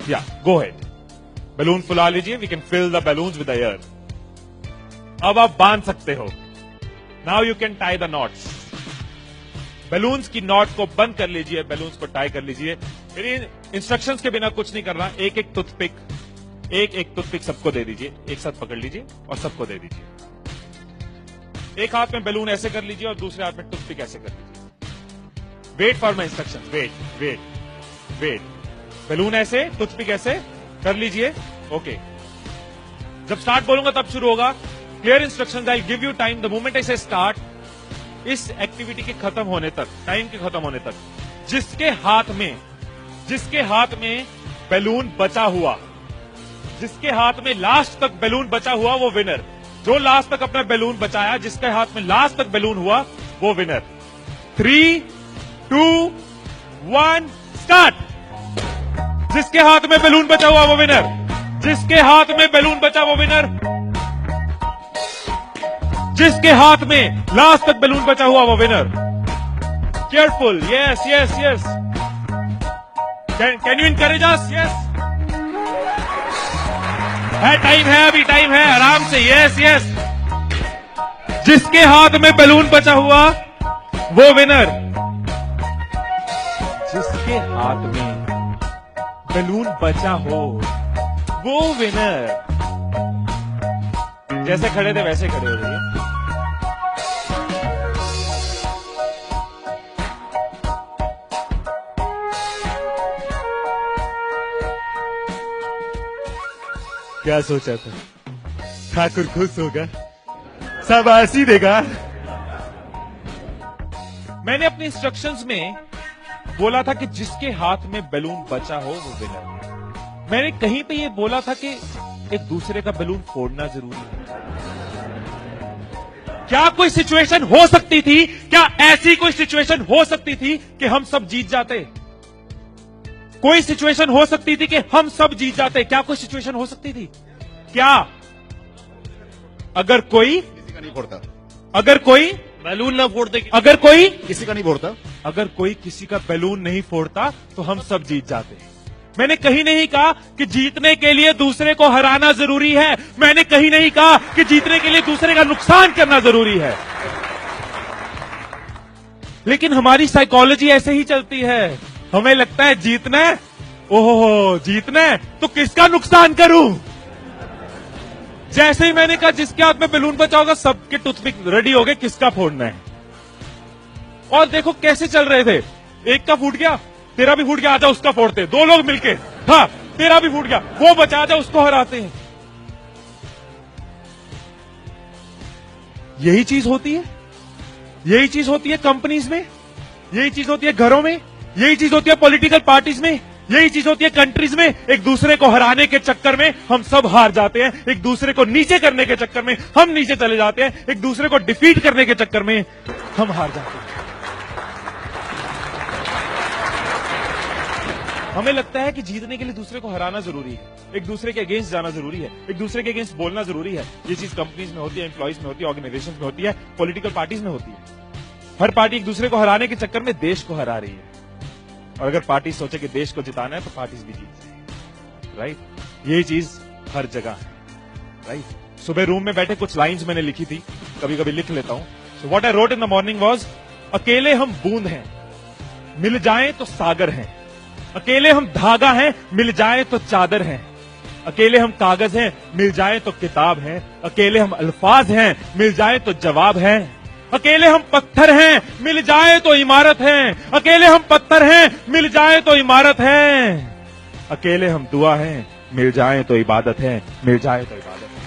या गो head, balloon फुला लीजिए, we can fill the balloons with the air. अब आप बांध सकते हो। Now you can tie the knots. Balloons की नॉट को बंद कर लीजिए, बैलून्स को टाई कर लीजिए। मेरी इंस्ट्रक्शंस के बिना कुछ नहीं करना। एक एक टूथपिक सबको दे दीजिए, एक साथ पकड़ लीजिए और सबको दे दीजिए। एक हाथ में बैलून ऐसे कर लीजिए और दूसरे हाथ में टूथपिक ऐसे कर लीजिए। Wait for my instruction, wait. Balloon ऐसे, टूथपिक ऐसे कर लीजिए। ओके, जब स्टार्ट बोलूंगा तब शुरू होगा। Clear instructions, I give you time the moment I से स्टार्ट। इस एक्टिविटी के खत्म होने तक, टाइम के खत्म होने तक, जिसके हाथ में बैलून बचा हुआ, जिसके हाथ में लास्ट तक बैलून बचा हुआ वो विनर। जो लास्ट तक अपना बैलून बचाया, जिसके हाथ में लास्ट तक बैलून हुआ वो विनर। 3, 2, 1 स्टार्ट। जिसके हाथ में बैलून बचा हुआ वो विनर, जिसके हाथ में बैलून बचा वो विनर, जिसके हाथ में लास्ट तक बैलून बचा हुआ वो winner. Careful, yes. Can you encourage us? Yes, time है, अभी टाइम है, आराम से। यस। जिसके हाथ में बैलून बचा हुआ वो विनर, जिसके हाथ में बैलून बचा हो वो विनर। जैसे खड़े थे वैसे खड़े हो जाइए। क्या सोचा था? ठाकुर खुश होगा, शाबाशी देगा। मैंने अपने इंस्ट्रक्शंस में बोला था कि जिसके हाथ में बैलून बचा हो वो विनर। मैंने कहीं पे ये बोला था कि एक दूसरे का बैलून फोड़ना जरूरी है। क्या कोई सिचुएशन हो सकती थी, क्या ऐसी कोई सिचुएशन हो सकती थी कि हम सब जीत जाते? कोई सिचुएशन हो सकती थी कि हम सब जीत जाते? क्या कोई सिचुएशन हो सकती थी? क्या? अगर कोई किसी का नहीं फोड़ता, अगर कोई बैलून ना फोड़ते, अगर कोई किसी का नहीं फोड़ता, अगर कोई किसी का बैलून नहीं फोड़ता तो हम सब जीत जाते। मैंने कहीं नहीं कहा कि जीतने के लिए दूसरे को हराना जरूरी है। मैंने कहीं नहीं कहा कि जीतने के लिए दूसरे का नुकसान करना जरूरी है। लेकिन हमारी साइकोलॉजी ऐसे ही चलती है। हमें लगता है जीतना है, ओहो जीतना है तो किसका नुकसान करूं। जैसे ही मैंने कहा जिसके हाथ में बैलून बचा होगा, सबके टूथपिक रेडी हो गए, किसका फोड़ना है। और देखो कैसे चल रहे थे। एक का फूट गया, तेरा भी फूट गया, आजा उसका फोड़ते। दो लोग मिलके, हाँ तेरा भी फूट गया, वो बचा, आजा उसको हराते हैं। यही चीज होती है, यही चीज होती है कंपनीज में, यही चीज होती है घरों में, यही चीज होती है पॉलिटिकल पार्टीज में, यही चीज होती है कंट्रीज में। एक दूसरे को हराने के चक्कर में हम सब हार जाते हैं, एक दूसरे को नीचे करने के चक्कर में हम नीचे चले जाते हैं, एक दूसरे को डिफीट करने के चक्कर में हम हार जाते हैं। हमें लगता है कि जीतने के लिए दूसरे को हराना जरूरी है, एक दूसरे के अगेंस्ट जाना जरूरी है, एक दूसरे के अगेंस्ट बोलना जरूरी है। ये चीज कंपनीज में होती है, एम्प्लॉइज में होती है, ऑर्गेनाइजेशन में होती है, पॉलिटिकल पार्टीज में होती है। हर पार्टी एक दूसरे को हराने के चक्कर में देश को हरा रही है। और अगर पार्टी सोचे कि देश को जिताना है तो पार्टीज भी जीत जाएगी, राइट। यही चीज हर जगह है, राइट। सुबह रूम में बैठे कुछ लाइंस मैंने लिखी थी, कभी कभी लिख लेता हूं। So what I wrote in the morning was, अकेले हम बूंद हैं, मिल जाएं तो सागर हैं। अकेले हम धागा हैं, मिल जाए तो चादर हैं। अकेले हम कागज हैं, मिल जाए तो किताब हैं। अकेले हम अल्फाज हैं, मिल जाए तो जवाब हैं। अकेले हम पत्थर हैं, मिल जाए तो इमारत है। अकेले हम पत्थर हैं, मिल जाए तो इमारत है। अकेले हम दुआ हैं, मिल जाए तो इबादत है, मिल जाए तो इबादत है।